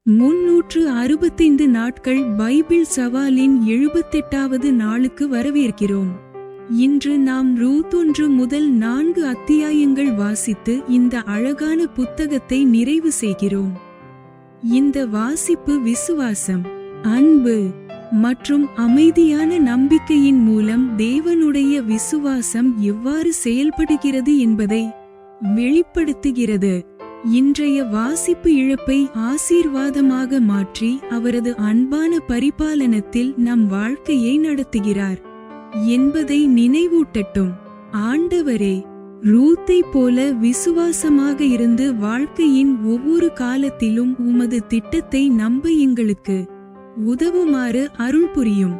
365 நாட்கள் பைபிள் சவாலின் 78வது நாளுக்கு வரவேற்கிறோம். இன்று நாம் ரூத் 1 முதல் 4 அத்தியாயங்கள் வாசித்து இந்த அழகான புத்தகத்தை நிறைவு செய்கிறோம். இந்த வாசிப்பு விசுவாசம், அன்பு மற்றும் அமைதியான நம்பிக்கையின் மூலம் தேவனுடைய விசுவாசம் எவ்வாறு செயல்படுகிறது என்பதை வெளிப்படுத்துகிறது. இன்றைய வாசிப்பு இழப்பை ஆசீர்வாதமாக மாற்றி அவரது அன்பான பரிபாலனத்தில் நம் வாழ்க்கையை நடத்துகிறார் என்பதை நினைவூட்டட்டும். ஆண்டவரே, ரூத்தை போல விசுவாசமாக இருந்து வாழ்க்கையின் ஒவ்வொரு காலத்திலும் உமது திட்டத்தை நம்ப எங்களுக்கு உதவுமாறு அருள் புரியும்.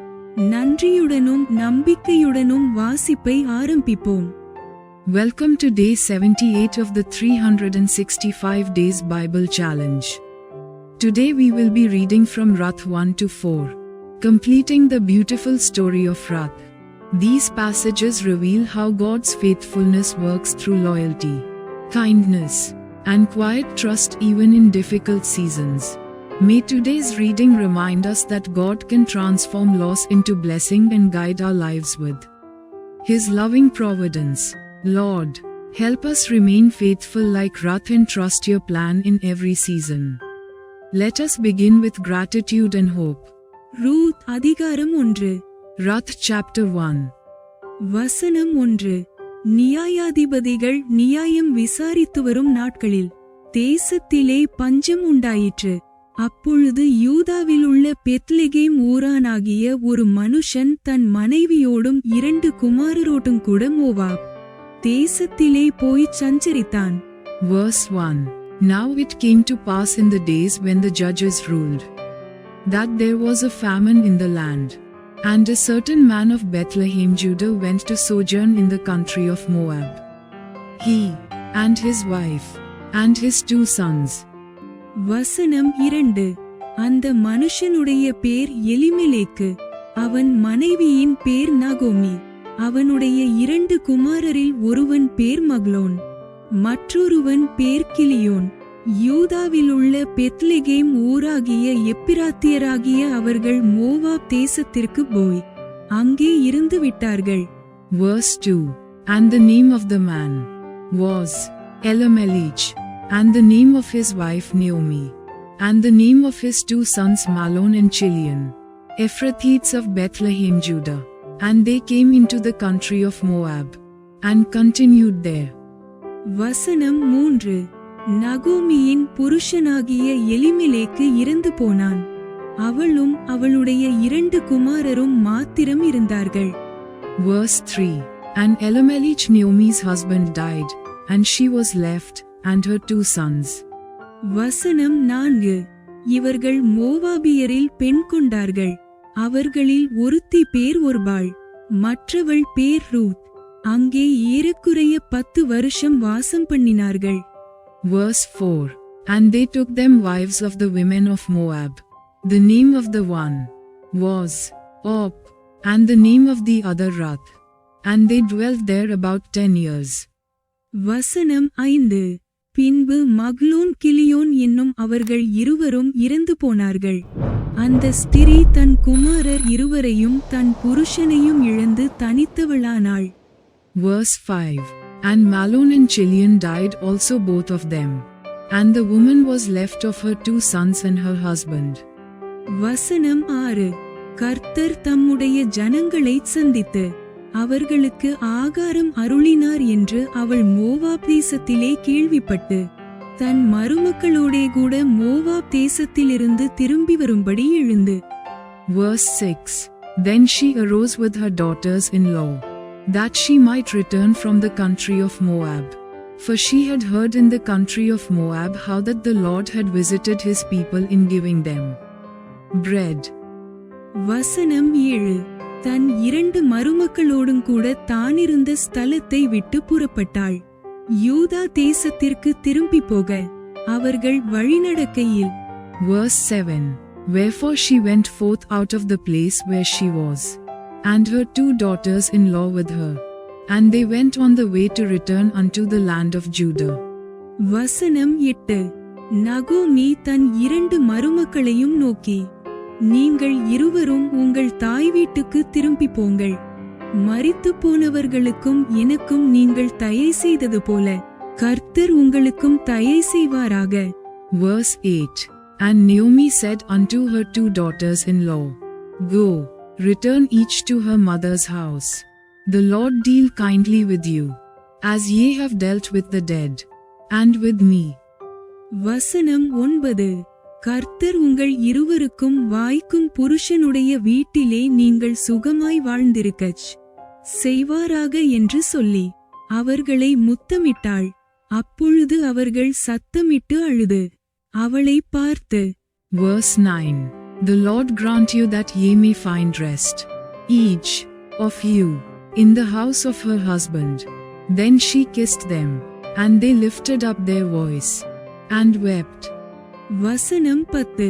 நன்றியுடனும் நம்பிக்கையுடனும் வாசிப்பை ஆரம்பிப்போம். Welcome to day 78 of the 365 Days Bible Challenge. Today we will be reading from Ruth 1 to 4, completing the beautiful story of Ruth. These passages reveal how God's faithfulness works through loyalty, kindness, and quiet trust even in difficult seasons. May today's reading remind us that God can transform loss into blessing and guide our lives with His loving providence. Lord, help us remain faithful like Ruth and trust your plan in every season. Let us begin with gratitude and hope. Ruth அதிகாரம் 1. Ruth chapter 1. வசனம் 1. நியாயாதிபதிகள் நியாயம் விசாரித்து வரும் நாட்களில் தேசத்திலே பஞ்சம் உண்டாயிற்று. அப்பொழுது யூதாவிலுள்ள பெத்லெகேம் ஊரானாகிய ஒரு மனுஷன் தன் மனைவியோடும் 2 குமாரரோடும் கூட மோவாப் தேசத்திலே போய் சஞ்சரித்தான். Verse 1. Now it came to pass in the days when the judges ruled, that there was a famine in the land, and a certain man of Bethlehem Judah went to sojourn in the country of Moab, he, and his wife, and his 2 sons. வசனம் 2. அந்த மனுஷனுடைய பேர் எலிமெலேக்கு, அவன் மனைவியின் பேர் நகோமி. அவனுடைய 2 குமாரரில் ஒருவன் பேர் மக்லோன், மற்றொருவன் பேர் கிலியோன். யூதாவிலுள்ள பெத்லெகேம் ஊராகிய எப்பிராத்தியராகிய அவர்கள் மோவாப் தேசத்திற்கு போய் அங்கே இருந்து விட்டார்கள். Verse 2. And the name of the man was Elimelech, and the name of his wife Naomi, and the name of his 2 sons Mahlon and Chilion, Ephrathites of Bethlehem Judah. And they came into the country of Moab, and continued there. வசனம் 3. நகோமியின் புருஷனாகிய எலிமெலேக்கு இறந்து போனான். அவளும் அவளுடைய 2 குமாரரும் மாத்திரம் இருந்தார்கள். Verse 3. And Elimelech Naomi's husband died, and she was left, and her 2 sons. வசனம் 4. இவர்கள் மோவாபியரில் பெண் கொண்டார்கள். அவர்களில் ஒருத்தி பேர் ஒர்பாள், மற்றவள் பேர் ரூத். அங்கே ஏறக்குறைய 10 வருஷம் வாசம் பண்ணினார்கள். Verse 4. And they took them wives of the women of Moab. The name of the one was Op, and the name of the other Ruth. And they dwelt there about 10 years. வசனம் 5. பின்பு மக்லோன் கிலியோன் என்னும் அவர்கள் இருவரும் இறந்து போனார்கள். அந்த ஸ்திரீ தன் குமாரர் இருவரையும் தன் புருஷனையும் இழந்து தனித்தவளானாள். Verse 5. And Mahlon and Chilion died also, both of them. And the woman was left of her 2 sons and her husband. வசனம் 6. கர்த்தர் தம்முடைய ஜனங்களை சந்தித்து அவர்களுக்கு ஆகாரம் அருளினார் என்று அவள் மோவாப் தேசத்திலே கேள்விப்பட்டு தன் மருமக்களோடே கூட மோவாப் தேசத்திலிருந்து திரும்பி வரும்படி எழுந்து. Verse 6. Then she arose with her daughters-in-law, that she might return from the country of Moab, for she had heard in the country of Moab how that the Lord had visited his people in giving them bread. வசனம் 7. தன் 2 மருமக்களோடும் கூட தானிருந்த ஸ்தலத்தை விட்டு புறப்பட்டாள். யூதா தேசத்திற்கு திரும்பி போக அவர்கள் வழிநடக்கையில். Verse 7. Wherefore she went forth out of the place where she was, and her 2 daughters-in-law with her, and they went on the way to return unto the land of Judah. வசனம் 8. நகோமி தன் 2 மருமக்களையும் நோக்கி, நீங்கள் இருவரும் உங்கள் தாய் வீட்டுக்கு திரும்பி போங்கள். மரித்து போனவர்களுக்கும் எனக்கும் நீங்கள் தயை செய்தது போல கர்த்தர் உங்களுக்கும் தயை செய்வாராக. Verse 8. And Naomi said unto her 2 daughters-in-law, Go, return each to her mother's house. The Lord deal kindly with you, as ye have dealt with the dead, and with me. வசனம் 9. கர்த்தர் உங்கள் இருவருக்கும் வாய்க்கும் புருஷனுடைய வீட்டிலே நீங்கள் சுகமாய் வாழ்ந்திருக்கச் செய்வாராக என்று சொல்லி அவர்களை முத்தமிட்டாள். அப்பொழுது அவர்கள் சத்தமிட்டு அழுது அவளை பார்த்து, Verse 9. The Lord grant you that ye may find rest, each of you, in the house of her husband. Then she kissed them, and they lifted up their voice, and wept. வசனம் 10.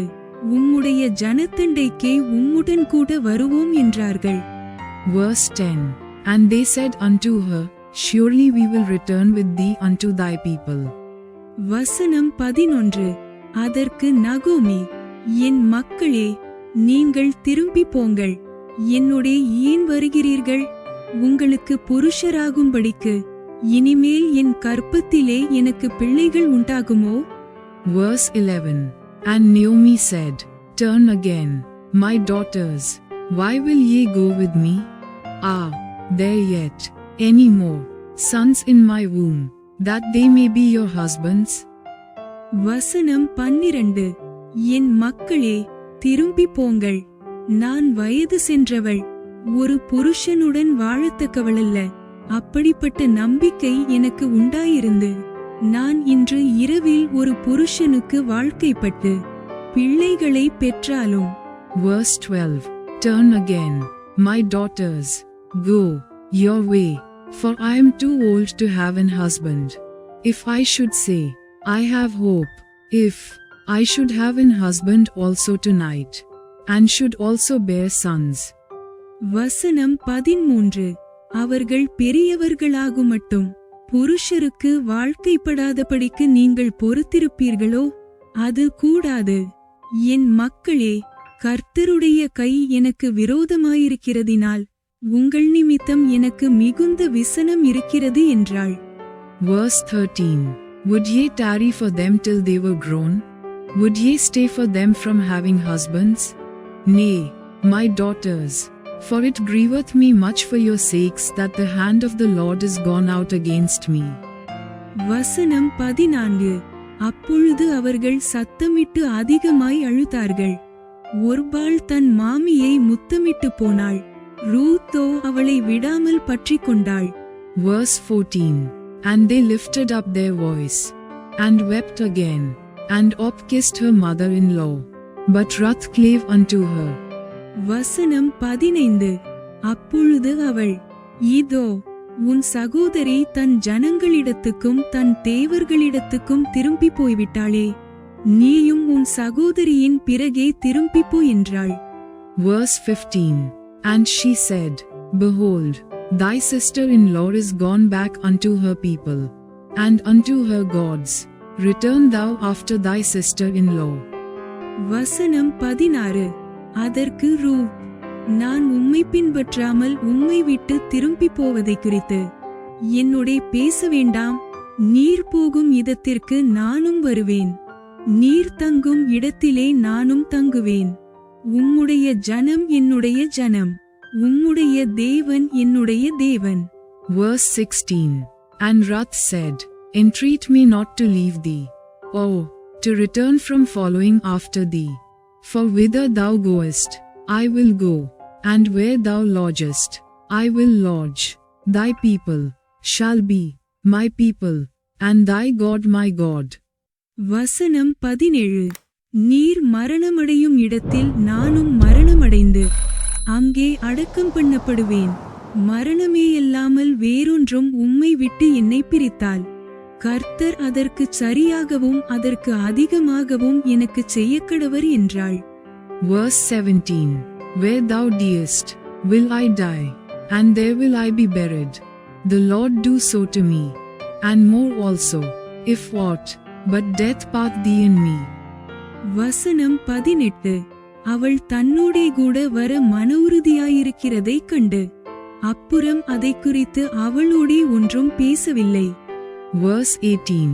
உம்முடைய ஜனத்தண்டைக்கே உம்முடன் கூட வருவோம் என்றார்கள். Verse 10. And they said unto her, Surely we will return with thee unto thy people. வசனம் 11. அதற்கு நகோமி, என் மக்களே, நீங்கள் திரும்பி போங்கள். என்னுடைய ஏன் வருகிறீர்கள்? உங்களுக்கு புருஷராகும்படிக்கு இனிமேல் என் கற்பத்திலே எனக்கு பிள்ளைகள் உண்டாகுமோ? Verse 11. And Naomi said, Turn again, my daughters, why will ye go with me? Are there yet any more sons in my womb, that they may be your husbands? வசனம் 12. என் மக்களே, திரும்பி போங்கள். நான் வயது சென்றவள், ஒரு புருஷனுடன் வாழத்தக்கவளல்ல. அப்படிப்பட்ட நம்பிக்கை எனக்கு உண்டாயிருந்து நான் இன்று இரவில் ஒரு புருஷனுக்கு வாழ்க்கைப்பட்டு பிள்ளைகளை பெற்றாலும். Verse 12. Turn again, my daughters, go your way, for I am too old to have an husband. If I should say, I have hope, if I should have an husband also tonight, and should also bear sons. வசனம் 13. அவர்கள் பெரியவர்களாகுமட்டும் புருஷருக்கு வாழ்க்கைப்படாதபடிக்கு நீங்கள் பொறுத்திருப்பீர்களோ? அது கூடாது. என் மக்களே, கர்த்தருடைய கை எனக்கு விரோதமாயிருக்கிறதினால் உங்கள் நிமித்தம் எனக்கு மிகுந்த விசனம் இருக்கிறது என்றாள். Verse 13. Would ye tarry for them till they were grown? Would ye stay for them from having husbands? Nay, my daughters, for it grieveth me much for your sakes that the hand of the Lord is gone out against me. வசனம் 14. அப்பொழுது அவர்கள் சத்தமிட்டு அதிகமாய் அழுதார்கள். ஒர்பாள் தன் மாமியை முத்தமிட்டு போனாள். ரூத்தோ அவளை விடாமல் பற்றிக் கொண்டாள். Verse 14. And they lifted up their voice, and wept again, and Op kissed her mother-in-law, but Ruth clave unto her. வசனம் 15. அப்பொழுது அவள், இதோ உன் சகோதரி தன் ஜனங்களிடத்துக்கும் தன் தேவர்களிடத்துக்கும் திரும்பி போய்விட்டாளே, நீயும் உன் சகோதரியின் பிறகே திரும்பிப்போ என்றாள். Verse 15. And she said, Behold, thy sister-in-law is gone back unto her people, and unto her gods. Return thou after thy sister-in-law. வசனம் 16. அதற்கு ரூ, நான் உம்மை பின்பற்றாமல் உம்மை விட்டு திரும்பி போவதை குறித்து என்னுடைய பேச வேண்டாம். நீர் போகும் இடத்திற்கு நானும் வருவேன், நீர் தங்கும் இடத்திலே நானும் தங்குவேன். உம்முடைய ஜனம் என்னுடைய ஜனம், உம்முடைய தேவன் என்னுடைய தேவன். Verse 16. And Ruth said, Entreat me not to leave thee, or to return from following after thee. For whither thou goest, I will go, and where thou lodgest, I will lodge. Thy people shall be my people, and thy God my God. வசனம் 17. நீர் மரணமடையும் இடத்தில் நானும் மரணமடைந்து அங்கே அடக்கம் பண்ணப்படுவேன். மரணமேயல்லாமல் வேறொன்றும் உம்மை விட்டு என்னை பிரித்தால் கர்த்தர் அதற்கு சரியாகவும் அதற்கு அதிகமாகவும் எனக்கு செய்யக்கடவர் என்றாள். Verse 17. Where thou deest, will I die, and there will I be buried. The Lord do so to me, and more also, if aught but death part thee and me. வசனம் 18. அவள் தன்னோடே கூட வர மன உறுதியாயிருக்கிறதை கண்டு அப்புறம் அதை குறித்து அவளோடே ஒன்றும் பேசவில்லை. Verse 18.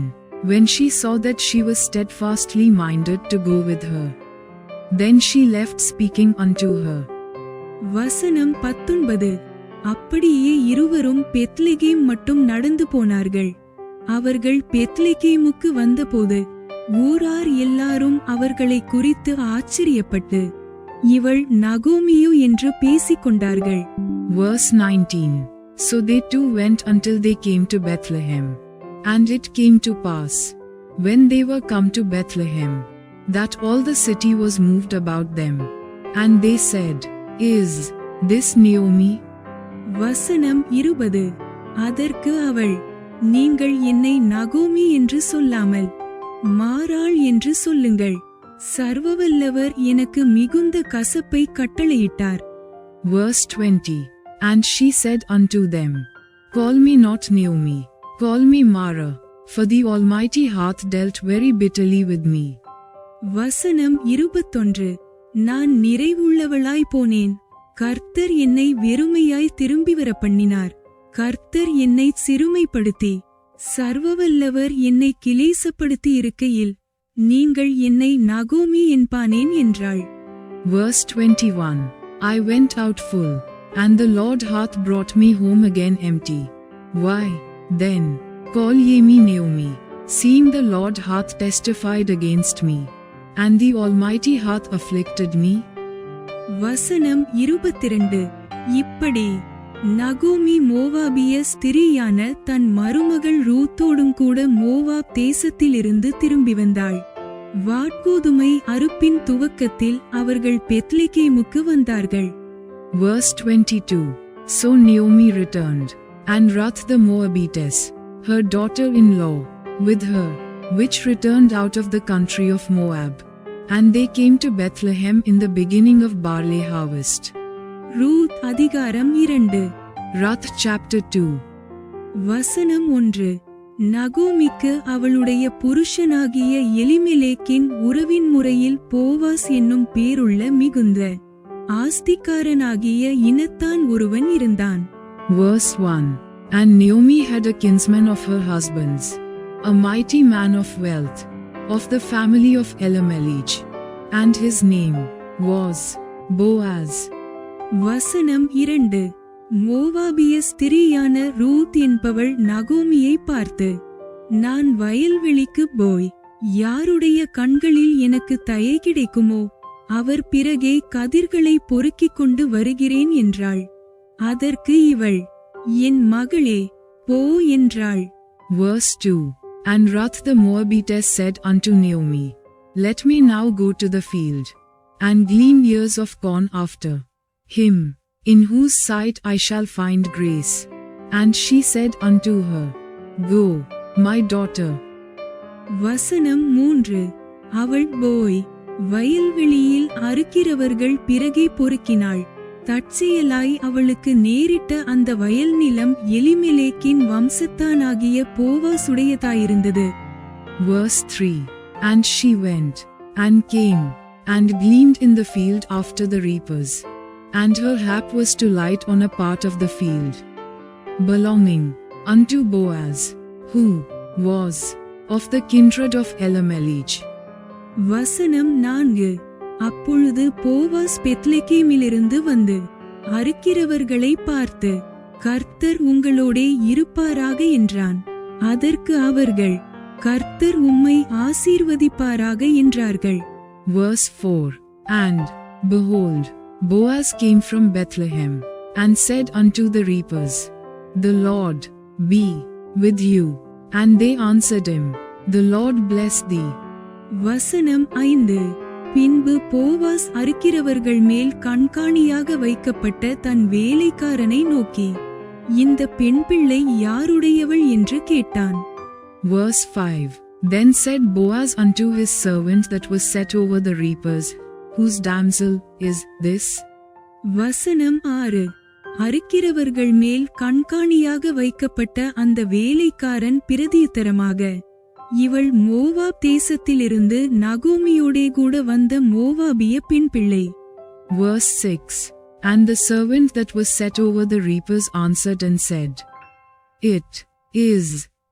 When she saw that she was steadfastly minded to go with her, then she left speaking unto her. வசனம் 19. அப்படியே இருவரும் பெத்லெகேம் மட்டும் நடந்து போனார்கள். அவர்கள் பெத்லெகேமுக்கு வந்தபோது ஊரார் எல்லாரும் அவர்களை குறித்து ஆச்சரியப்பட்டு இவள் நகோமியோ என்று பேசிக்கொண்டார்கள். Verse 19. So they too went until they came to Bethlehem. And it came to pass, when they were come to Bethlehem, that all the city was moved about them. And they said, Is this Naomi? வசனம் 20. அதற்கு அவள், நீங்கள் என்னை நகோமி என்று சொல்லாமல் மாறாள் என்று சொல்லுங்கள். சர்வவல்லவர் எனக்கு மிகுந்த கசப்பை கட்டளையிட்டார். Verse 20. And she said unto them, Call me not Naomi, call me Mara, for the Almighty hath dealt very bitterly with me. வசனம் 21. நான் நிறைவுள்ளவளாய் போனேன். கர்த்தர் என்னை வெறுமையாய் திரும்பி வர பண்ணினார். கர்த்தர் என்னை சிறுமைப்படுத்தி சர்வவல்லவர் என்னை கிலேசப்படுத்தி இருக்கையில் நீங்கள் என்னை நகோமி என்பானேன் என்றாள். Verse 21. I went out full, and the Lord hath brought me home again empty. Why, then, call ye me Naomi, seeing the Lord hath testified against me, and the Almighty hath afflicted me? வசனம் 22. இப்படி நகோமி மோவாபிய ஸ்திரீயான தன் மருமகள் ரூத்தோடும் கூட Moab தேசத்திலிருந்து திரும்பி வந்தாள். வாட்கோதுமை அறுப்பின் துவக்கத்தில் அவர்கள் பெத்லெகேமுக்கு வந்தார்கள். Verse 22. So Naomi returned, and Ruth the Moabitess, her daughter-in-law, with her, which returned out of the country of Moab. And they came to Bethlehem in the beginning of barley harvest. Ruth அதிகாரம் 2. Ruth chapter 2. வசனம் 1. நகோமிக்கு அவளுடைய புருஷனாகிய எலிமெலேக்கின் உறவின் முறையில் Boaz என்னும் பேருள்ள மிகுந்த ஆஸ்திக்காரனாகிய இனத்தான் ஒருவன் இருந்தான். Verse 1. And Naomi had a kinsman of her husband's, a mighty man of wealth, of the family of Elimelech, and his name was Boaz. வசனம் 2. மோவாபிய ஸ்திரீயான ரூத் என்பவள் நகோமியை பார்த்து, நான் வயல்வெளிக்கு போய் யாருடைய கண்களில் எனக்கு தயை கிடைக்குமோ அவர் பிறகே கதிர்களை பொறுக்கிக் கொண்டு வருகிறேன் என்றாள். அதற்கு இவள், என் மகளே, போ என்றாள். Verse 2. And Ruth the Moabitess said unto Naomi, Let me now go to the field, and glean ears of corn after him, in whose sight I shall find grace. And she said unto her, Go, my daughter. வசனம் 3. அவள் போய் வயல்வெளியில் அறுக்கிறவர்கள் பிறகே பொறுக்கினாள். தற்செயலாய் அவளுக்கு நேரிட்ட அந்த வயல் நிலம் எலிமெலேக்கின் வம்சத்தானாகிய போவாசுடையதாயிருந்தது. Verse 3. And she went, and came, and gleaned in the field after the reapers. And her hap was to light on a part of the field, belonging unto Boaz, who was of the kindred of Elimelech. வசனம் 4. அப்பொழுது Boaz பெத்லெகேமிலிருந்து வந்து அறுக்கிறவர்களை பார்த்து, கர்த்தர் உங்களோடே இருப்பாராக என்றான். அதற்கு அவர்கள், கர்த்தர் உம்மை ஆசீர்வதிப்பாராக என்றார்கள். Verse 4. And, behold, Boaz came from Bethlehem, and said unto the reapers, The Lord be with you. And they answered him, The Lord bless thee. வசனம் 5. பின்பு போவாஸ் அறுக்கிறவர்கள் மேல் கண்காணியாக வைக்கப்பட்ட தன் வேலைக்காரனை நோக்கி, இந்த பெண் பிள்ளை யாருடையவள் என்று கேட்டான். Verse 5. Then said Boaz unto his servant that was set over the reapers, Whose damsel is this? வசனம் 6. அறுக்கிறவர்கள் மேல் கண்காணியாக வைக்கப்பட்ட அந்த வேலைக்காரன் பிரதியுத்தரமாக, இவள் மோவாப் தேசத்திலிருந்து நகோமியோடே கூட வந்த மோவாபிய பெண் பிள்ளை. Verse 6. And the servant that was set over the reapers answered and said, It is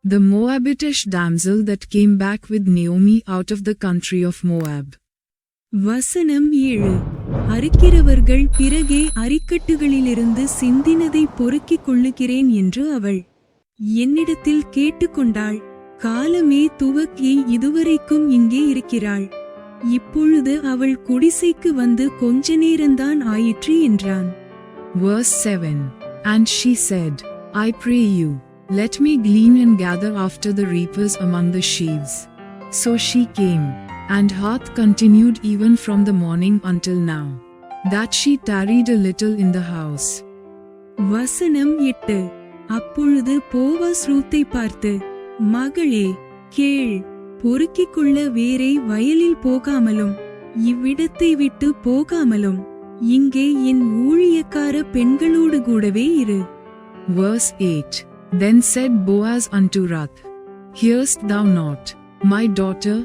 the Moabitish damsel that came back with Naomi out of the country of Moab. வசனம் 7. அறுக்கிறவர்கள் பிறகே அரிக்கட்டுகளிலிருந்து சிந்தினதை பொறுக்கிக் கொள்ளுகிறேன் என்று அவள் என்னிடத்தில் கேட்டுக்கொண்டாள். காலமே துவக்கி இதுவரைக்கும் இங்கே இருக்கிறாள். இப்பொழுது அவள் குடிசைக்கு வந்து கொஞ்ச நேரந்தான் ஆயிற்று என்றான். Verse 7. And she said, I pray you, let me glean and gather after the reapers among the sheaves. So she came, and hath continued even from the morning until now, that she tarried a little in the house. வசனம் 8. அப்பொழுது Boaz ரூத்தை பார்த்து, மகளே, கேள், பொறுக்கிக் கொள்ள வேறே வயலில் போகாமலும் இவ்விடத்தை விட்டு போகாமலும் இங்கே என் ஊழியக்கார பெண்களோடு கூடவே இரு. Verse 8. Then said Boaz unto Ruth, Hearest thou not, my daughter?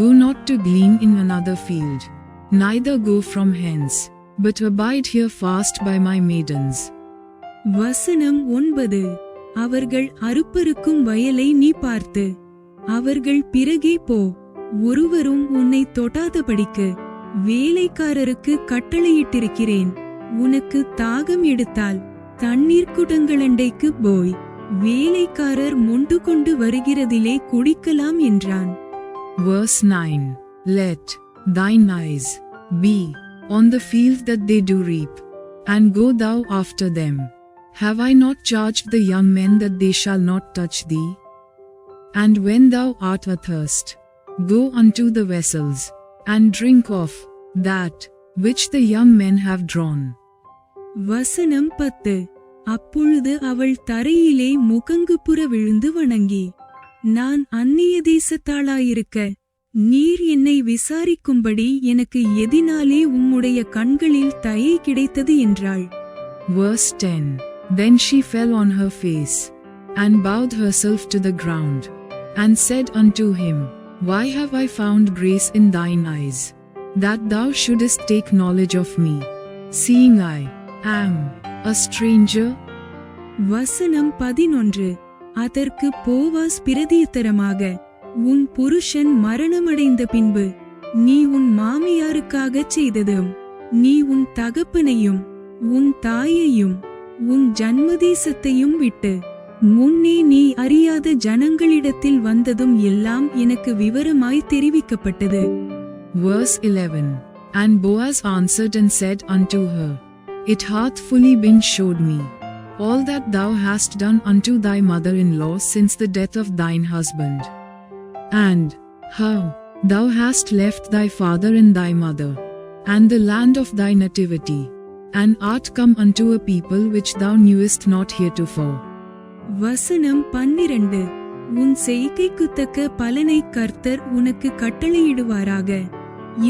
Go not to glean in another field, neither go from hence, but abide here fast by my maidens. வசனம் 9. அவர்கள் அறுப்பறுக்கும் வயலை நீ பார்த்து அவர்கள் பிறகே போ, ஒருவரும் உன்னை தொடாதபடிக்கு வேலைக்காரருக்கு கட்டளையிட்டிருக்கிறேன். உனக்கு தாகம் எடுத்தால் தண்ணீர் குடங்களண்டைக்கு போய் வேலைக்காரர் மொண்டு கொண்டு வருகிறதிலே குடிக்கலாம் என்றான். Verse 9. Let thine eyes be on the field that they do reap, and go thou after them. Have I not charged the young men that they shall not touch thee? And when thou art athirst, go unto the vessels, and drink of that which the young men have drawn. வசனம் 10. அப்பொழுது அவள் தரையிலே முகங்குப்புற விழுந்து வணங்கி, நான் அந்நிய தேசத்தாளாயிருக்க நீர் என்னை விசாரிக்கும்படி எனக்கு எதினாலே உம்முடைய கண்களில் தயை கிடைத்தது என்றாள். Verse 10. Then she fell on her face, and bowed herself to the ground, and said unto him, Why have I found grace in thine eyes, that thou shouldest take knowledge of me, seeing I am a stranger? வசனம் 11. அதற்கு Boaz பிரதியுத்தரமாக, உன் புருஷன் மரணமடைந்த பின்பு நீ உன் மாமியாருக்காகச் செய்ததும், நீ உன் தகப்பனையும் உன் தாயையும் உன் ஜன்மதேசத்தையும் விட்டு முன்னே நீ அறியாத ஜனங்களிடத்தில் வந்ததும் எல்லாம் எனக்கு விவரமாய் தெரிவிக்கப்பட்டது. Verse 11. And Boaz answered and said unto her, It hath fully been showed me, all that thou hast done unto thy mother-in-law since the death of thine husband, and how thou hast left thy father and thy mother, and the land of thy nativity, and art come unto a people which thou knewest not heretofore. வசனம் 12. உன் செய்கைக்குத்தக்க பலனை கர்த்தர் உனக்கு கட்டளையிடுவாராக.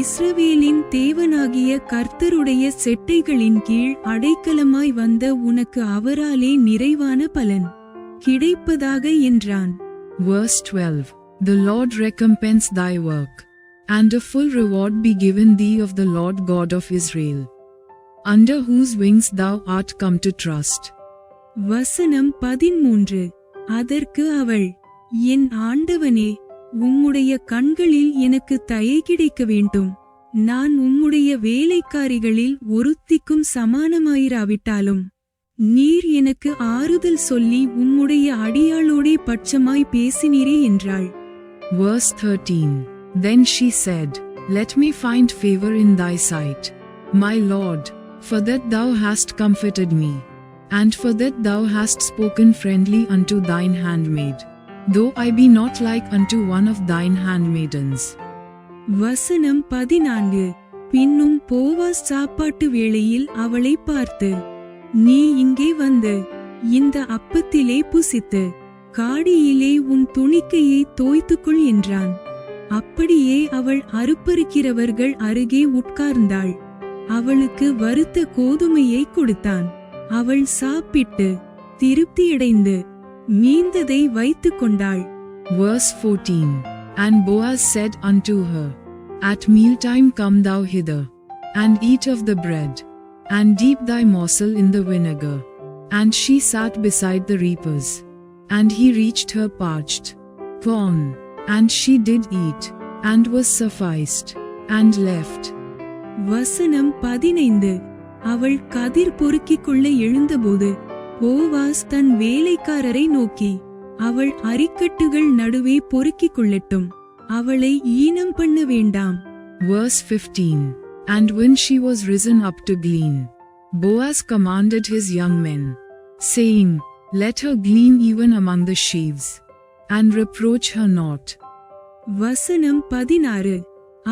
இஸ்ரவேலின் தேவனாகிய கர்த்தருடைய செட்டைகளின் கீழ் அடைக்கலமாய் வந்த உனக்கு அவராலே நிறைவான பலன் கிடைப்பதாக என்றான். Verse 12. The Lord recompense thy work, and a full reward be given thee of the Lord God of Israel, under whose wings thou art come to trust. வசனம் 13. அதற்கு அவள், என் ஆண்டவனே, உம்முடைய கண்களில் எனக்கு தயை கிடைக்க வேண்டும். நான் உம்முடைய வேலைக்காரிகளில் ஒருத்திக்கும் சமானமாயிராவிட்டாலும் நீர் எனக்கு ஆறுதல் சொல்லி உம்முடைய அடியாளோடே பட்சமாய் பேசினீரே என்றாள். Verse 13. Then she said, Let me find favor in thy sight, my Lord, for that thou hast comforted me, and for that thou hast spoken friendly unto thine handmaid, though I be not like unto one of thine handmaidens. வசனம் 14. பின்னும் Boaz சாப்பாட்டு வேளையில் அவளை பார்த்து, நீ இங்கே வந்து இந்த அப்பத்திலே புசித்து காடியிலே உன் துணிக்கையை தோய்த்துக்கொள் என்றான். அப்படியே அவள் அறுப்பறுக்கிறவர்கள் அருகே உட்கார்ந்தாள். அவளுக்கு வறுத்த கோதுமையை கொடுத்தான். அவள் சாப்பிட்டு திருப்தியடைந்து மீந்ததை வைத்துக் கொண்டாள். Verse 14. And Boaz said unto her, At mealtime come thou hither, and eat of the bread, and dip thy morsel in the vinegar. And she sat beside the reapers. And he reached her parched corn, and she did eat, and was sufficed, and left. வசனம் 15. அவள் கதிர் பொறுக்கிக் கொள்ள எழுந்தபோது Boaz தன் வேலைக்காரரை நோக்கி, அவள் அரிக்கட்டுகள் நடுவே பொறுக்கிக் கொள்ளட்டும், அவளை ஈனம் பண்ண வேண்டாம். Verse 15. And when she was risen up to glean, Boaz commanded his young men, saying, Let her glean even among the sheaves, and reproach her not. வசனம் 16.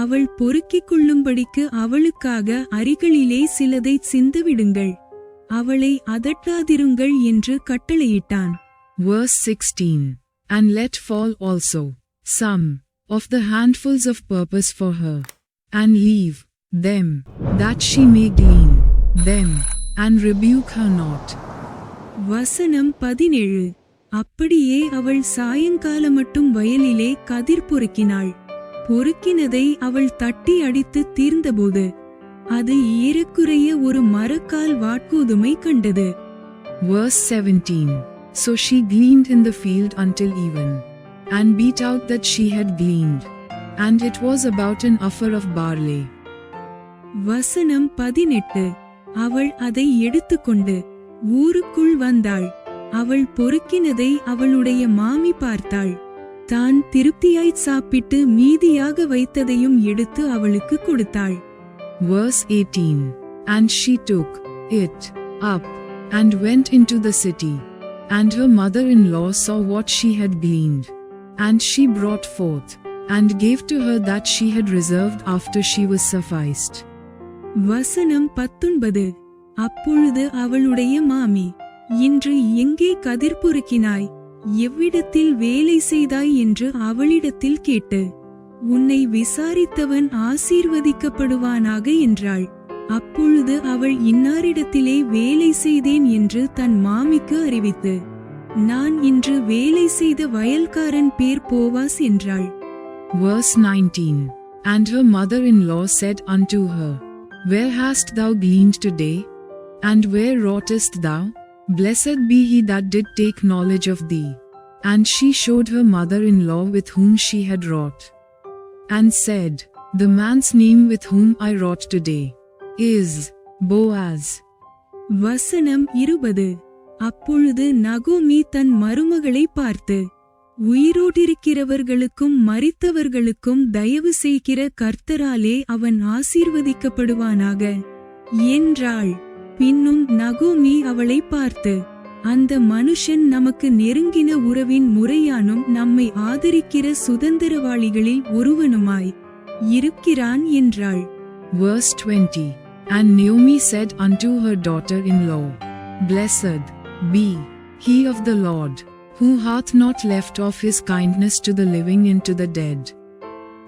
அவள் பொறுக்கிக் கொள்ளும்படிக்கு அவளுக்காக அரிகளிலே சிலதை சிந்துவிடுங்கள், அவளை அதட்டாதிருங்கள் என்று கட்டளையிட்டான். Verse 16. And let fall also some of the handfuls of purpose for her, and leave them, that she may glean them, and rebuke her not. வசனம் 17. அப்படியே அவள் சாயங்கால மட்டும் வயலிலே கதிர் பொறுக்கினாள். பொறுக்கினதை அவள் தட்டி அடித்து தீர்ந்தபோது அது ஏறக்குறைய ஒரு மரக்கால் வாட்கோதுமை கண்டது. Verse 17. So she gleaned in the field until even, and beat out that she had gleaned, and it was about an ephah of barley. வசனம் 18. அவள் அதை எடுத்துக்கொண்டு ஊருக்குள் வந்தாள். அவள் பொறுக்கினதை அவளுடைய மாமி பார்த்தாள். தான் திருப்தியாய் சாப்பிட்டு மீதியாக வைத்ததையும் எடுத்து அவளுக்கு கொடுத்தாள். Verse 18. And she took it up, and went into the city, and her mother-in-law saw what she had gleaned, and she brought forth, and gave to her that she had reserved after she was sufficed. வசனம் 19. அப்பொழுது அவளுடைய மாமி, இன்று எங்கே கதிர் பொறுக்கினாய், எவ்விடத்தில் வேலை செய்தாய் என்று அவளிடத்தில் கேட்டு, உன்னை விசாரித்தவன் ஆசீர்வதிக்கப்படுவானாக என்றாள். அப்பொழுது அவள் இன்னாரிடத்திலே வேலை செய்தேன் என்று தன் மாமிக்கு அறிவித்து, நான் இன்று வேலை செய்த வயல்காரன் பேர் போவாஸ் என்றாள். Verse 19. And her mother-in-law said unto her, Where hast thou gleaned today? And where wroughtest thou? Blessed be he that did take knowledge of thee. And she showed her mother-in-law with whom she had wrought, and said, The man's name with whom I wrought today is Boaz. வசனம் 20. அப்பொழுது நகோமி தன் மருமகளை பார்த்து, உயிரோடிருக்கிறவர்களுக்கும் மரித்தவர்களுக்கும் தயவு செய்கிற கர்த்தராலே அவன் ஆசீர்வதிக்கப்படுவானாக என்றாள். பின்னும் நகோமி அவளை பார்த்து, அந்த மனுஷன் நமக்கு நெருங்கின உறவின் முறையானும் நம்மை ஆதரிக்கிற சுதந்திரவாளிகளில் ஒருவனுமாய் இருக்கிறான் என்றாள். Verse 20. And Naomi said unto her daughter-in-law, Blessed be he of the Lord, who hath not left off his kindness to the living and to the dead.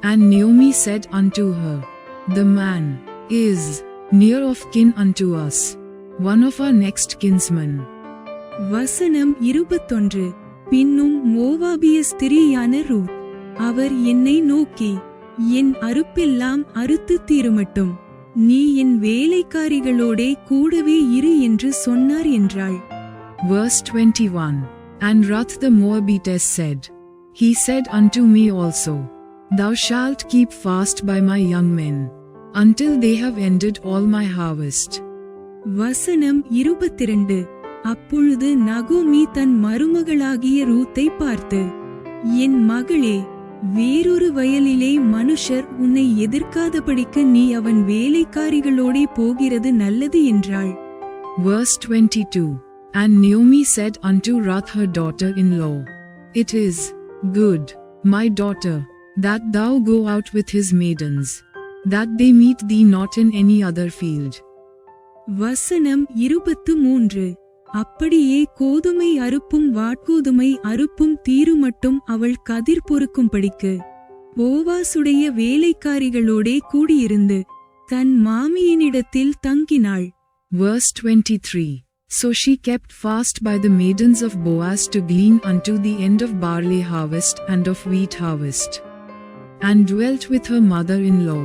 And Naomi said unto her, The man is near of kin unto us, one of our next kinsmen. வசனம் 21. பின்னும் மோவாபிய ஸ்திரீயான Ruth, அவர் என்னை நோக்கி, என் அறுப்பெல்லாம் அறுத்து தீருமட்டும், நீ என் வேலைக்காரிகளோடே கூடவே இரு என்று சொன்னார் என்றாள். Verse 21. And Ruth the Moabitess said, He said unto me also, Thou shalt keep fast by my young men, until they have ended all my harvest. வசனம் 22. அப்பொழுது நகோமி தன் மருமகளாகிய ரூத்தை பார்த்து, என் மகளே, வேறொரு வயலிலே மனுஷர் உன்னை எதிர்க்காதபடிக்கு நீ அவன் வேலைக்காரிகளோடே போகிறது நல்லது என்றாள். Verse 22. And Naomi said unto Ruth her daughter-in-law, It is good, my daughter, that thou go out with his maidens, that they meet thee not in any other field. வசனம் 23. அப்படியே கோதுமை அறுப்பும் வாட்கோதுமை அறுப்பும் தீருமட்டும் அவள் கதிர் பொறுக்கும்படிக்கு போவாசுடைய வேலைக்காரிகளோடே கூடியிருந்து தன் மாமியினிடத்தில் தங்கினாள். Verse 23. So she kept fast by the maidens of Boaz to glean unto the end of barley harvest and of wheat harvest, and dwelt with her mother-in-law.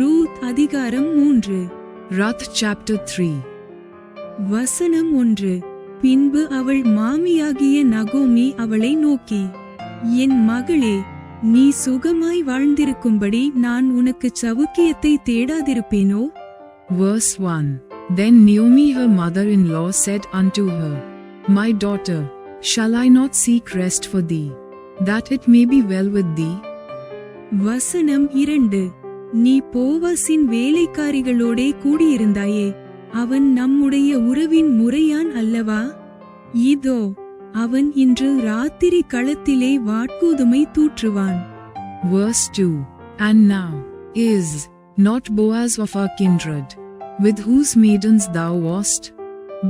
Ruth அதிகாரம் 3. Ruth chapter 3. வசனம் 1. பின்பு அவள் மாமியாகிய நகோமி அவளை நோக்கி, என் மகளே, நீ சுகமாய் வாழ்ந்திருக்கும்படி நான் உனக்கு சவுக்கியத்தை தேடாதிருப்பேனோ? Verse 1. Then Naomi her mother-in-law said unto her, My daughter, shall I not seek rest for thee, that it may be well with thee? வசனம் 2. நீ போவாசின் வேலைக்காரிகளோடே கூடியிருந்தாயே, அவன் நம்முடைய உறவின் முறையான் அல்லவா? இதோ அவன் இன்று ராத்திரி களத்திலே வாட்கோதுமை தூற்றுவான். Verse 2. And now is not Boaz of our kindred, with whose maidens thou wast?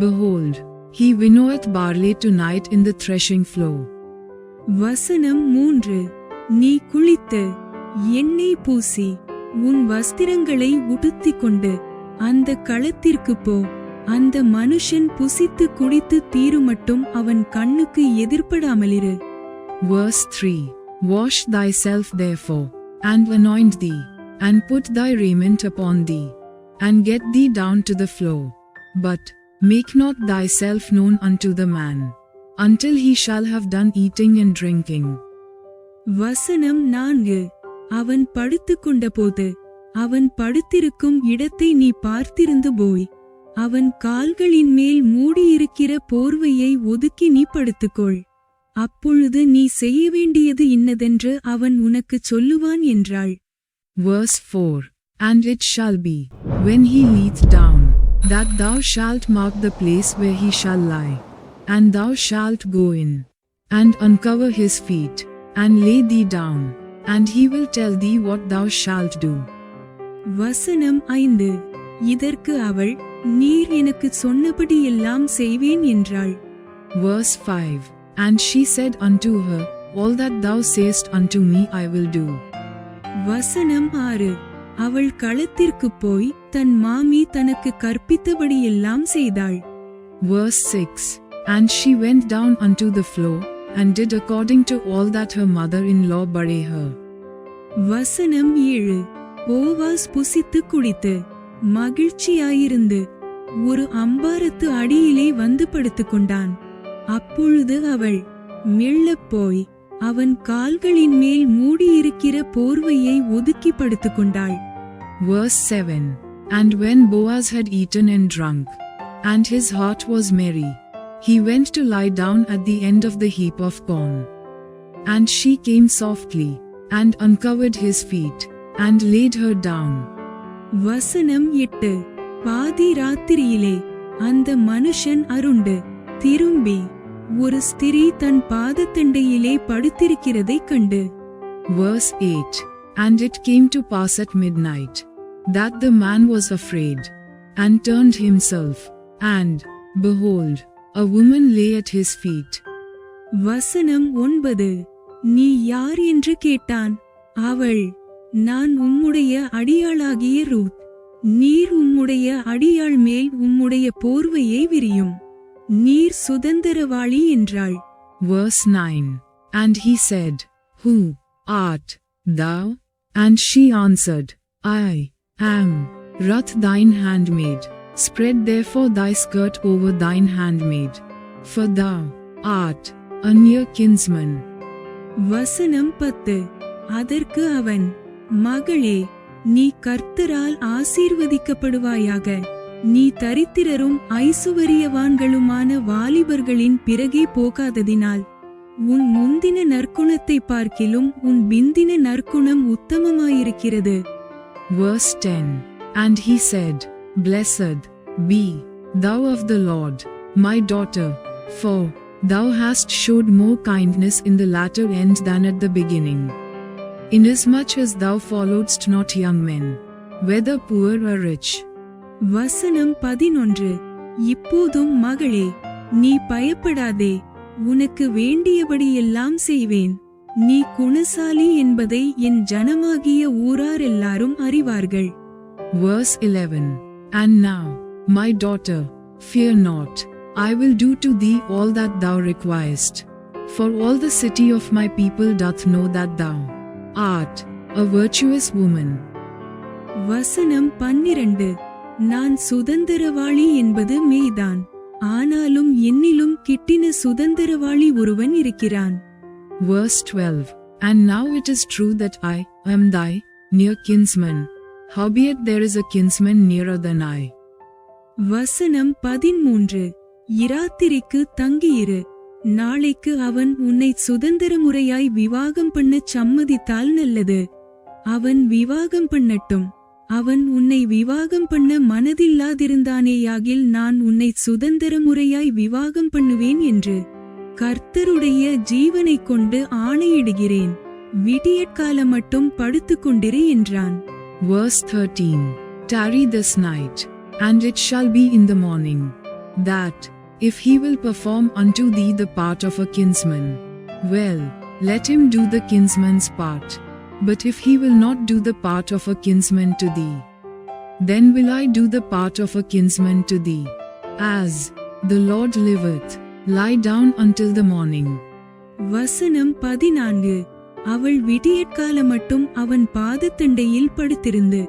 Behold, he winnoweth barley tonight in the threshing floor. வசனம் 3. நீ குளித்து எண்ணெய் பூசி உன் வஸ்திரங்களை உடுத்திக் கொண்டு அந்த களத்திற்கு போ. அந்த மனுஷன் புசித்து குடித்து தீருமட்டும் அவன் கண்ணுக்கு எதிர்ப்படாமலிரு. Verse 3. Wash thyself therefore, and anoint thee, and put thy raiment upon thee, and get thee down to the floor. But make not thyself known unto the man, until he shall have done eating and drinking. வசனம் 4. அவன் படுத்துக்கொண்டபோது அவன் படுத்திருக்கும் இடத்தை நீ பார்த்திருந்து போய் அவன் கால்களின் மேல் மூடியிருக்கிற போர்வையை ஒதுக்கி நீ படுத்துக்கொள். அப்பொழுது நீ செய்ய வேண்டியது இன்னதென்று அவன் உனக்குச் சொல்லுவான் என்றாள். Verse 4. And it shall be, when he leeth down, that thou shalt mark the place where he shall lie, and thou shalt go in, and uncover his feet, and lay thee down, and he will tell thee what thou shalt do. வசனம் 5. இதற்கு அவள், நீர் எனக்கு சொன்னபடியெல்லாம் செய்வேன் என்றாள். Verse 5. And she said unto her, All that thou sayest unto me I will do. வசனம் 6. அவள் களத்திற்குப் போய் தன் மாமி தனக்கு கற்பித்தபடியெல்லாம் செய்தாள். Verse 6. And she went down unto the floor, and did according to all that her mother-in-law bade her. வசனம் 7. Boaz புசித்து குடித்து மகிழ்ச்சியாயிருந்து ஒரு அம்பாரத்து அடியிலே வந்து படுத்துக்கொண்டான். அப்பொழுது அவள் மெல்லப் போய் அவன் கால்களின் மேல் மூடியிருக்கிற போர்வையை ஒதுக்கி படுத்துக்கொண்டாள். Verse 7. And when Boaz had eaten and drunk, and his heart was merry, he went to lie down at the end of the heap of corn. And she came softly, and uncovered his feet, and laid her down. வசனம் 8. பாதி ராத்திரியிலே அந்த மனுஷன் அருண்டு திரும்பி ஒரு ஸ்திரீ தன் பாதத்தண்டையிலே படுத்திருக்கிறதைக் கண்டு. Verse 8. And it came to pass at midnight, that the man was afraid, and turned himself, and, behold, a woman lay at his feet. வசனம் 9. நீ யார் என்று கேட்டான். அவள், நான் உம்முடைய அடியாளாகிய ரூத். நீர் உம்முடைய அடியாள் மேல் உம்முடைய போர்வையை விரியும். நீர் சுதந்திரவாளி என்றாள். Verse 9. And he said, Who art thou? And she answered, I am Ruth thine handmaid. Spread therefore thy skirt over thine handmaid, for thou art a near kinsman. வசனம் 10. அதற்கு அவன், மகளே, நீ கர்த்தரால் ஆசீர்வதிக்கப்படுவாயாக. நீ தரித்திரரும் ஐசுவரியவான்களுமான வாலிபர்களின் பிறகே போகாததினால் உன் முந்தின நற்குணத்தை பார்க்கிலும் உன் பிந்தின நற்குணம் உத்தமமாயிருக்கிறது. Verse 10. And he said, Blessed be thou of the Lord, my daughter, for thou hast showed more kindness in the latter end than at the beginning. Inasmuch as thou followedst not young men, whether poor or rich. வசனம் 11. இப்போதும் மகளே, நீ பயப்படாதே, உனக்கு வேண்டியபடியெல்லாம் செய்வேன். நீ குணசாலி என்பதை என் ஜனமாகிய ஊரார் எல்லாரும் அறிவார்கள். Verse 11. And now, my daughter, Fear not, I will do to thee all that thou requirest. For all the city of my people doth know that thou art a virtuous woman. வசனம் 12. நான் சுதந்திரவாளி என்பது மெய்தான், ஆனாலும் என்னிலும் கிட்டின சுதந்திரவாளி ஒருவன் இருக்கிறான். Verse 12. And now it is true that I am thy near kinsman, howbeit there is a kinsman nearer than I. வசனம் 13. இராத்திரிக்கு தங்கியிரு, நாளைக்கு அவன் உன்னை சுதந்திர முறையாய் விவாகம் பண்ணச் சம்மதித்தால் நல்லது. அவன் விவாகம் பண்ணட்டும். அவன் உன்னை விவாகம் பண்ண மனதில்லாதிருந்தானேயாகில் நான் உன்னை சுதந்திர முறையாய் விவாகம் பண்ணுவேன் என்று கர்த்தருடைய ஜீவனைக் கொண்டு ஆணையிடுகிறேன். விடியற்கால மட்டும் படுத்துக்கொண்டிரு என்றான். Verse 13. Tarry this night, and it shall be in the morning, that, if he will perform unto thee the part of a kinsman, well, let him do the kinsman's part. But if he will not do the part of a kinsman to thee, then will I do the part of a kinsman to thee. As the Lord liveth, lie down until the morning. வசனம் 14. அவள் விடியற்கால மட்டும் அவன் பாதத்தண்டையில் படுத்திருந்து,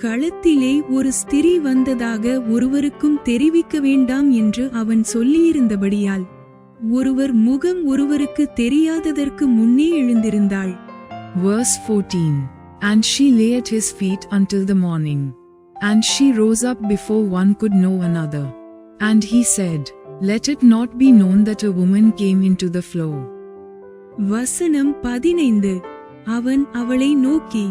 களத்திலே ஒரு ஸ்திரீ வந்ததாக ஒருவருக்கும் தெரிவிக்க வேண்டாம் என்று அவன் சொல்லியிருந்தபடியால் ஒருவர் முகம் ஒருவருக்கு தெரியாததற்கு முன்னே எழுந்திருந்தாள். Verse 14. And she lay at his feet until the morning, and she rose up before one could know another. And he said, Let it not be known that a woman came into the floor. வசனம் 15. அவன் அவளை நோக்கி,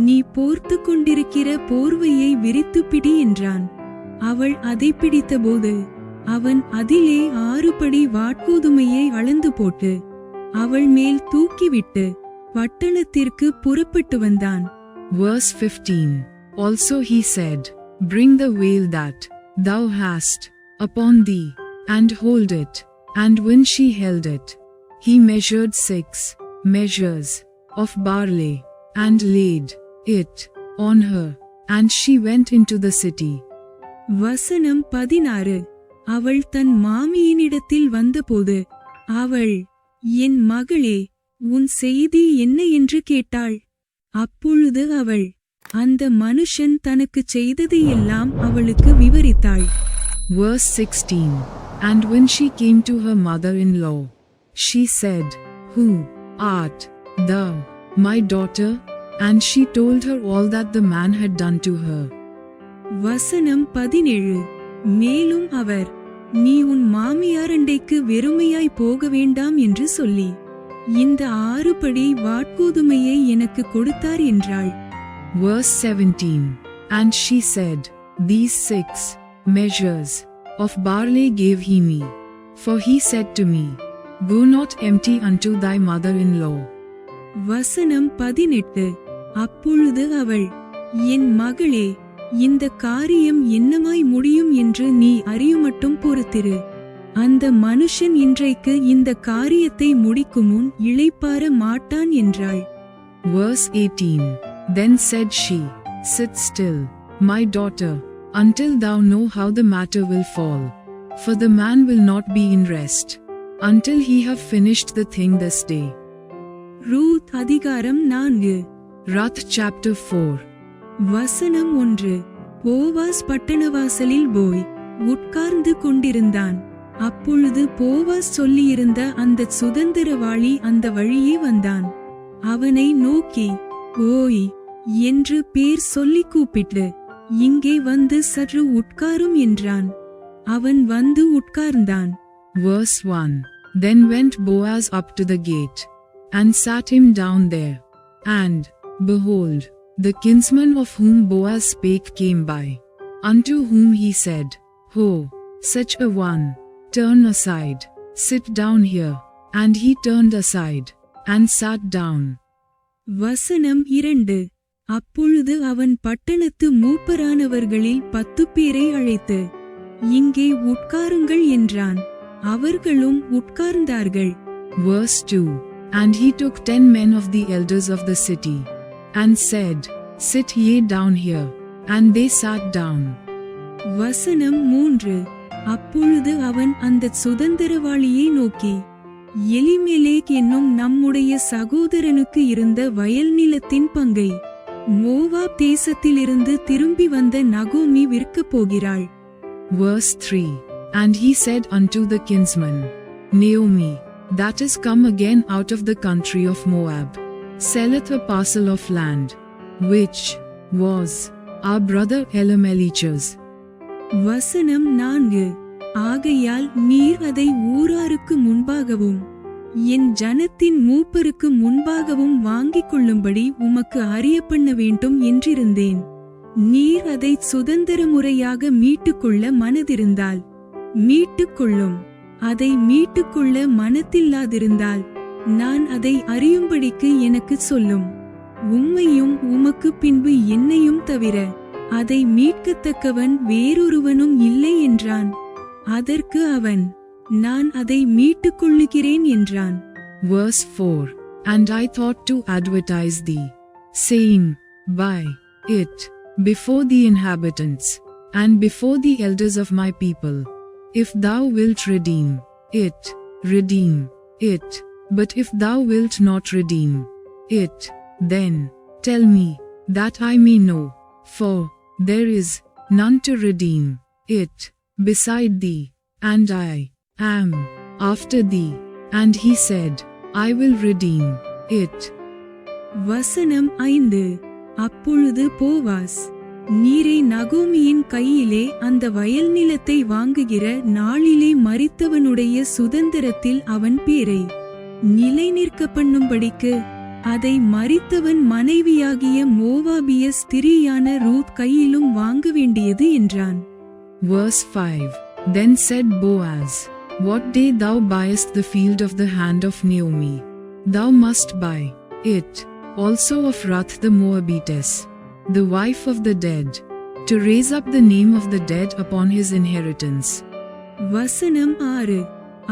நீ போர்த்து கொண்டிருக்கிற போர்வையை விரித்துப்பிடி என்றான். அவள் அதை பிடித்தபோது அவன் அதிலே 6 படி வாட்கோதுமையை அளந்து போட்டு அவள் மேல் தூக்கிவிட்டு பட்டணத்திற்கு புறப்பட்டு வந்தான். Verse 15. Also he said, Bring the veil that thou hast upon thee, and hold it. And when she held it, he measured 6 measures of barley, and laid it on her, and she went into the city. வசனம் 16. அவள் தன் மாமியினிடத்தில் வந்தபோது அவள், என் மகளே, உன் செய்தி என்ன என்று கேட்டாள். அப்பொழுது அவள் அந்த மனுஷன் தனக்குச் செய்ததையெல்லாம் அவளுக்கு விவரித்தாள். Verse 16. And when she came to her mother-in-law, she said, Who art thou, my daughter? And she told her all that the man had done to her. வசனம் 17. மேலும் அவர், நீ உன் மாமியாரண்டைக்கு வெறுமையாய் போக வேண்டாம் என்று சொல்லி இந்த 6 படி வாட்கோதுமையை எனக்கு கொடுத்தார் என்றாள். Verse 17. And she said, These 6 measures of barley gave he me, for he said to me, Go not empty unto thy mother-in-law. வசனம் 18. அப்பொழுது அவள், என் மகளே, இந்த காரியம் என்னமாய் முடியும் என்று நீ அறியுமட்டும் பொறுத்திரு. அந்த மனுஷன் இன்றைக்கு இந்த காரியத்தை முடிக்கும் முன் இளைப்பாற மாட்டான் என்றாள். Verse 18. Then said she, Sit still, my daughter, until thou know how the matter will fall. For the man will not be in rest, until he have finished the thing this day. Ruth அதிகாரம் 4. Ruth chapter 4. வசனம் 1. Boaz பட்டணவாசலில் போய் உட்கார்ந்து கொண்டிருந்தான். அப்பொழுது Boaz சொல்லியிருந்த அந்த சுதந்திரவாளி அந்த வழியே வந்தான். அவனை நோக்கி, ஓய் என்று பேர் சொல்லி கூப்பிட்டு, இங்கே வந்து சற்று உட்காரும் என்றான். அவன் வந்து உட்கார்ந்தான். Verse 1. Then went Boaz up to the gate, and sat him down there. And, behold, the kinsman of whom Boaz spake came by, unto whom he said, Ho, such a one, turn aside, sit down here. And he turned aside, and sat down. வசனம் 2. அப்பொழுது அவன் பட்டணத்து மூப்பரானவர்களில் 10 பேரை அழைத்து, இங்கே உட்காருங்கள் என்றான். அவர்களும் உட்கார்ந்தார்கள். Verse 2. And he took 10 men of the elders of the city, and said, Sit ye down here. And they sat down. வசனம் 3. அப்பொழுது அவன் அந்தச் சுதந்திரவாளியை நோக்கி, எலிமெலேக் என்னும் நம்முடைய சகோதரனுக்கு இருந்த வயல் நிலத்தின் பங்கை மோவாப் தேசத்திலிருந்து திரும்பி வந்த நகோமி விற்கப் போகிறாள். Verse 3. And he said unto the kinsman, Naomi, that is come again out of the country of Moab, selleth a parcel of land, which was our brother Elimelech's. வசனம் 4. ஆகையால் நீர் அதை ஊராருக்கு முன்பாகவும் என் ஜனத்தின் மூப்பருக்கு முன்பாகவும் வாங்கிக் கொள்ளும்படி உமக்கு அறியப்பண்ண வேண்டும் என்றிருந்தேன். நீர் அதை சுதந்திர முறையாக மீட்டுக்கொள்ள மனதிருந்தால் மீட்டுக்கொள்ளும். அதை மீட்டுக்கொள்ள மனத்தில்லாதிருந்தால் நான் அதை அறியும்படிக்கு எனக்கு சொல்லும். உம்மையும் உமக்கு பின்பு என்னையும் தவிர அதை மீட்கத்தக்கவன் வேறொருவனும் இல்லை என்றான். அதற்கு அவன், நான் அதை மீட்டுக்கொள்ளுகிறேன் என்றான். Verse 4. And I thought to advertise thee, saying, Buy it before the inhabitants, and before the elders of my people. If thou wilt redeem it, redeem it. But if thou wilt not redeem it, then tell me, that I may know, for there is none to redeem it beside thee, and I am after thee. And he said, I will redeem it. வசனம் 5. அப்பொழுது Boaz, நீரே நகோமியின் கையிலே அந்த வயல் நிலத்தை வாங்குகிற நாளிலே மரித்தவனுடைய சுதந்திரத்தில் அவன் பேரை நிலை நிற்க பண்ணும்படிக்கு அதை மரித்தவன் மனைவியாகிய மோவாபிய ஸ்திரீயான ரூத் கையிலும் வாங்க வேண்டியது என்றான். Verse 5. Then said Boaz, What day thou buyest the field of the hand of Naomi, thou must buy it also of Ruth the Moabitess, the wife of the dead, to raise up the name of the dead upon his inheritance. வசனம் 6.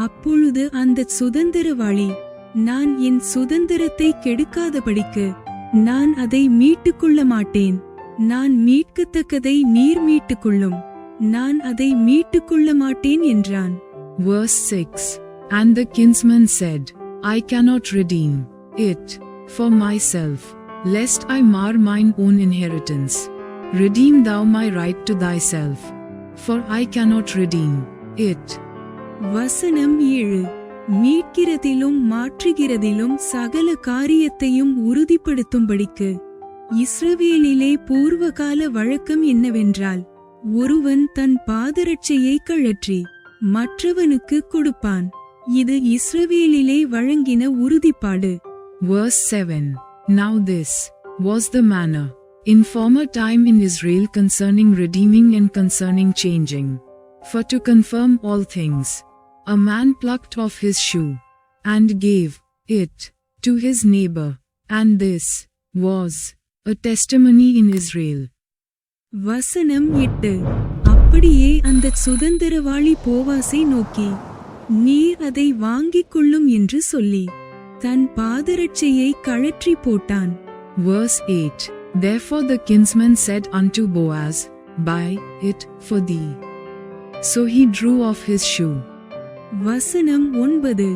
அப்பொழுது அந்தச் சுதந்திரவாளி, நான் என் சுதந்திரத்தை கெடுக்காதபடிக்கு நான் அதை மீட்டுக்கொள்ள மாட்டேன். நான் மீட்கத்தக்கதை நீர் மீட்டுக்கொள்ளும். நான் அதை மீட்டுக்கொள்ள மாட்டேன் என்றான். Verse 6. And the kinsman said, I cannot redeem it for myself, lest I mar mine own inheritance. Redeem thou my right to thyself, for I cannot redeem it. வசனம் 7. மீட்கிறதிலும் மாற்றுகிறதிலும் சகல காரியத்தையும் உறுதிப்படுத்தும்படிக்கு இஸ்ரவேலிலே பூர்வகால வழக்கம் என்னவென்றால், ஒருவன் தன் பாதரட்சையை கழற்றி மற்றவனுக்கு கொடுப்பான். இது இஸ்ரவேலிலே வழங்கின உறுதிப்பாடு. Verse 7. Now this was the manner in former time in Israel concerning redeeming and concerning changing. For to confirm all things, a man plucked off his shoe, and gave it to his neighbor, and this was a testimony in Israel. வசனம் 8. அப்படியே அந்தச் சுதந்திரவாளி போவாசை நோக்கி, நீர் அதை வாங்கிக் கொள்ளும் என்று சொல்லி தன் பாதரட்சையை கழற்றி போட்டான். Verse 8. Therefore the kinsman said unto Boaz, Buy it for thee. So he drew off his shoe. வசனம் 9.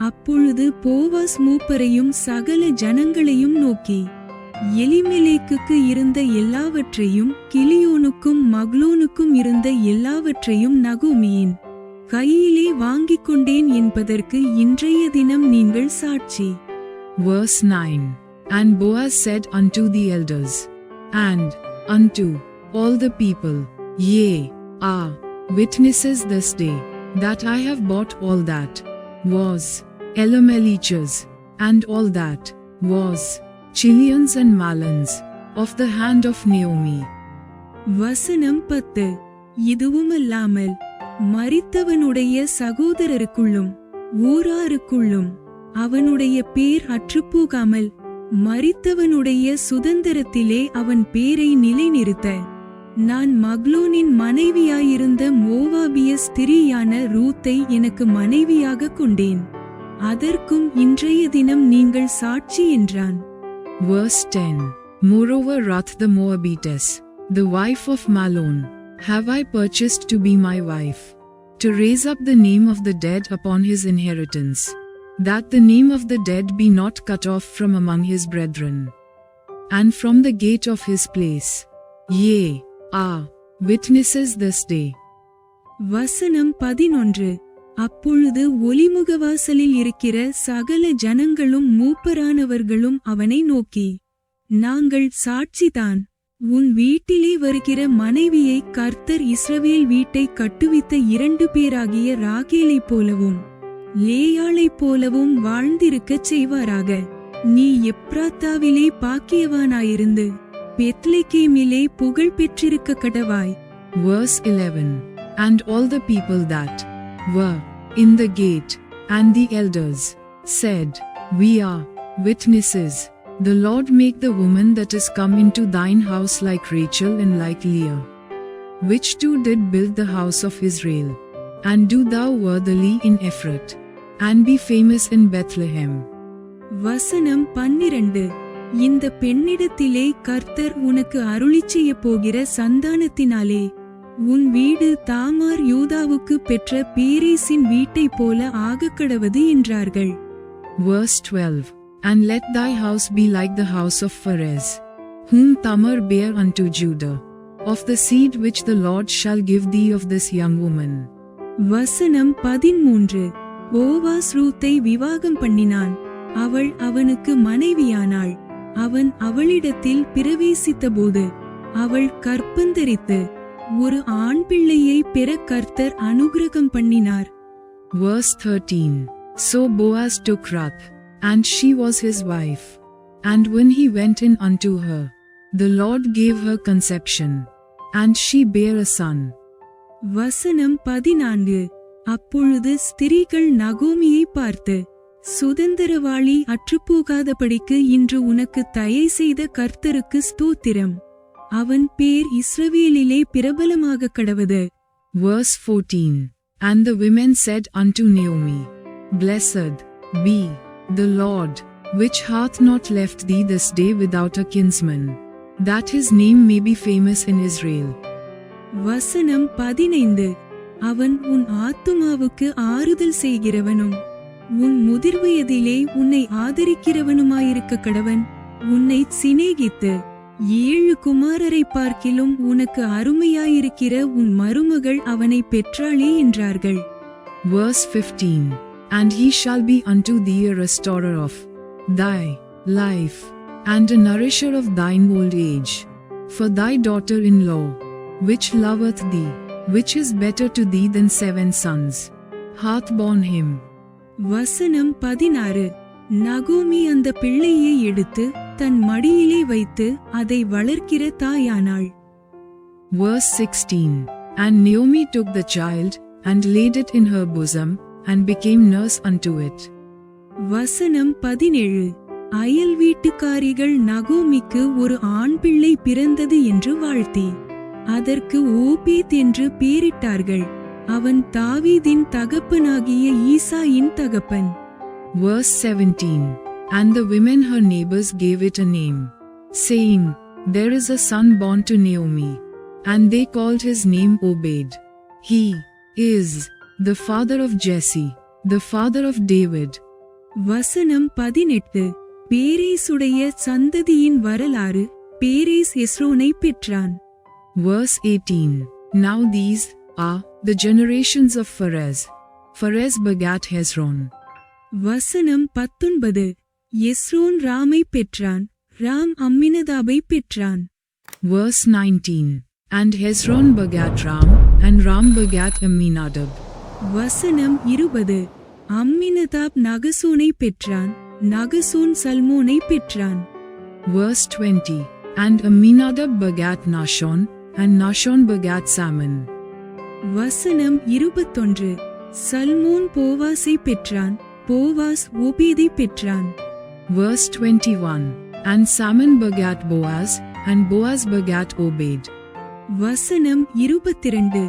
அப்பொழுது போவாஸ் மூப்பரையும் சகல ஜனங்களையும் நோக்கி, எலிமெலேக்குக்கு இருந்த எல்லாவற்றையும் கிலியோனுக்கும் மக்லோனுக்கும் இருந்த எல்லாவற்றையும் நகோமியின் கையிலே வாங்கிக் கொண்டேன் என்பதற்கு இன்றைய தினம் நீங்கள் சாட்சி. Verse 9. And Boaz said unto the elders, and unto all the people, Ye are witnesses this day, that I have bought all that was Elimelech's, and all that was Chilion's and Mahlon's, of the hand of Naomi. வசனம் 10. இதுவுமல்லாமல் மரித்தவனுடைய சகோதரருக்குள்ளும் ஊராருக்குள்ளும் அவனுடைய பேர் அற்றுப்போகாமல் மரித்தவனுடைய சுதந்திரத்திலே அவன் பேரை நிலைநிறுத்த நான் மக்லோனின் மனைவியாயிருந்த மோவாபிய ஸ்திரீயான ரூத்தை எனக்கு மனைவியாக கொண்டேன். அதற்கும் இன்றைய தினம் நீங்கள் சாட்சி என்றான். Verse 10. Moreover Ruth the Moabitess, the wife of Mahlon, have I purchased to be my wife. to raise up the name of the dead upon his inheritance, that the name of the dead be not cut off from among his brethren. And from the gate of his place, ye are witnesses this day. வசனம் 11. அப்பொழுது ஒலிமுகவாசலில் இருக்கிற சகல ஜனங்களும் மூப்பரானவர்களும் அவனை நோக்கி, நாங்கள் சாட்சிதான். உன் வீட்டிலே வருகிற மனைவியை கர்த்தர் இஸ்ரவேல் வீட்டை கட்டுவித்த 2 பேராகிய ராகேலைப் போலவும் லேயாளைப் போலவும் வாழ்ந்திருக்கச் செய்வாராக. நீ எப்ராத்தாவிலே பாக்கியவானாயிருந்து பெத்லெகேமிலே புகழ் பெற்றிருக்க கடவாய். Verse 11. And all the people that were in the gate, and the elders, said, We are witnesses. The Lord make the woman that is come into thine house like Rachel and like Leah, which two did build the house of Israel. And do thou worthily in Ephrath, and be famous in Bethlehem. வசனம் 12. இந்த பெண்ணிடத்திலே கர்த்தர் உனக்கு அருளிச் செய்யப் போகிற சந்தானத்தினாலே உன் வீடு தாமார் யூதாவுக்கு பெற்ற பேரேசின் வீட்டைப் போல ஆகக்கடவது என்றார்கள். Verse 12. And let thy house be like the house of Pharez, whom Tamar bare unto Judah, of the seed which the Lord shall give thee of this young woman. வசனம் 13. போவாஸ் ரூத்தை விவாகம் பண்ணினான். அவள் அவனுக்கு மனைவியானாள். அவன் அவளிடத்தில் பிரவேசித்தபோது அவள் கற்பந்தரித்து ஒரு ஆண் பிள்ளையை பெற கர்த்தர் அனுக்கிரகம் பண்ணினார். Verse 13. So Boaz took Ruth, and she was his wife. And when he went in unto her, the Lord gave her conception, and she bare a son. வசனம் 14. அப்பொழுது ஸ்திரீகள் நகோமியை பார்த்து, சுதந்திரவாளி அற்றுப்போகாதபடிக்கு இன்று உனக்கு தயை செய்த கர்த்தருக்கு ஸ்தோத்திரம். அவன் பேர் இஸ்ரவேலிலே பிரபலமாக கடவது. Verse 14. And the women said unto Naomi, Blessed be the Lord, which hath not left thee this day without a kinsman, that his name may be famous in Israel. வசனம் 15. அவன் உன் ஆத்துமாவுக்கு ஆறுதல் செய்கிறவனும் உன் முதிர்வயதிலே உன்னை ஆதரிக்கிறவனுமாயிருக்க கடவன். உன்னை சிநேகித்து 7 குமாரரை பார்க்கிலும் உனக்கு அருமையாயிருக்கிற உன் மருமகள் அவனை பெற்றாளே என்றார்கள். Verse 15. And he shall be unto thee a restorer of thy life, and a nourisher of thine old age. For thy daughter-in-law, which loveth thee, which is better to thee than 7 sons, hath borne him. வசனம் 16. நகோமி அந்த பிள்ளையை எடுத்து தன் மடியிலே வைத்து அதை வளர்க்கிற தாயானாள். Verse 16. And Naomi took the child, and laid it in her bosom, and became nurse unto it. வசனம் 17. அயல் வீட்டுக்காரிகள் நகோமிக்கு ஒரு ஆண் பிள்ளை பிறந்தது என்று வாழ்த்தி அதற்கு ஓபேத் என்று பேரிட்டார்கள். அவன் தாவீதின் தகப்பனாகிய ஈசாயின் தகப்பன். Verse 17. And the women her neighbors gave it a name, saying, There is a son born to Naomi. And they called his name Obed. He is the father of Jesse, the father of David. வசனம் 18. பேரேசுடைய சந்ததியின் வரலாறு. பேரேஸ் எஸ்ரோனை பெற்றான். Verse 18. Now these are the generations of Pharez. Pharez begat Hezron. வசனம் 19. எஸ்ரோன் ராமை பெற்றான். ராம் அம்மினதாபை பெற்றான். Verse 19. And Hezron begat Ram, and Ram begat Amminadab. வசனம் 20. அம்மினதாப் நகசோனை பெற்றான். Nahshon சல்மோனை பெற்றான். Verse 20. And Amminadab begat Nashon, and Nashon begat Salmon. வசனம் 21. சல்மோன் போவாசை பெற்றான். போவாஸ் ஓபேதை பெற்றான். Verse 21. And Salmon begat Boaz, and Boaz begat Obed. வசனம் 22.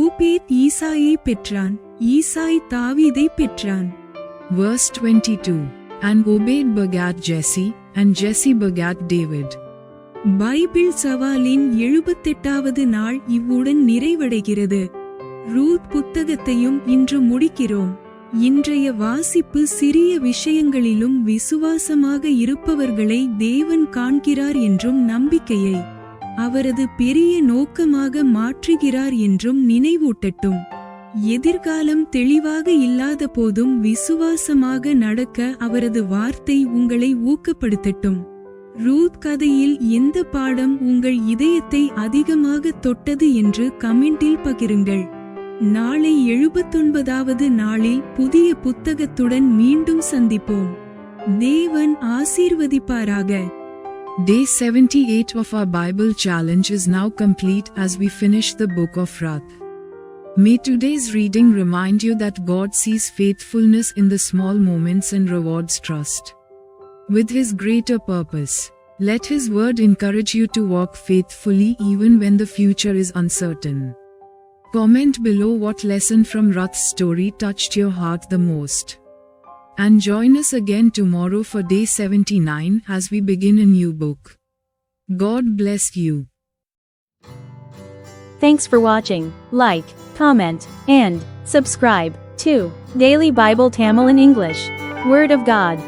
ஓபேத் ஈசாயை பெற்றான். ஈசாய் தாவீதை பெற்றான். Verse 22. And Obed begat Jesse, and Jesse begat David. Bible சவாலின் 78வது நாள் இவ்வுடன் நிறைவடைகிறது. ரூத் புத்தகத்தையும் இன்று முடிக்கிறோம். இன்றைய வாசிப்பு சிறிய விஷயங்களிலும் விசுவாசமாக இருப்பவர்களை தேவன் காண்கிறார் என்றும் நம்பிக்கையை அவரது பெரிய நோக்கமாக மாற்றுகிறார் என்றும் நினைவூட்டட்டும். எதிர்காலம் தெளிவாக இல்லாத போதும் விசுவாசமாக நடக்க அவரது வார்த்தை உங்களை ஊக்கப்படுத்தட்டும். ரூத் கதையில் எந்த பாடம் உங்கள் இதயத்தை அதிகமாக தொட்டது என்று கமெண்டில் பகிருங்கள். நாளை 79வது நாளில் புதிய புத்தகத்துடன் மீண்டும் சந்திப்போம். தேவன் ஆசீர்வதிப்பாராக. Day 78 of our Bible challenge is now complete as we finish the book of Ruth. May today's reading remind you that God sees faithfulness in the small moments and rewards trust with His greater purpose. Let His word encourage you to walk faithfully even when the future is uncertain. Comment below what lesson from Ruth's story touched your heart the most. And join us again tomorrow for day 79 as we begin a new book. God bless you. Thanks for watching. Like, comment, and subscribe to Daily Bible Tamil in English. Word of God.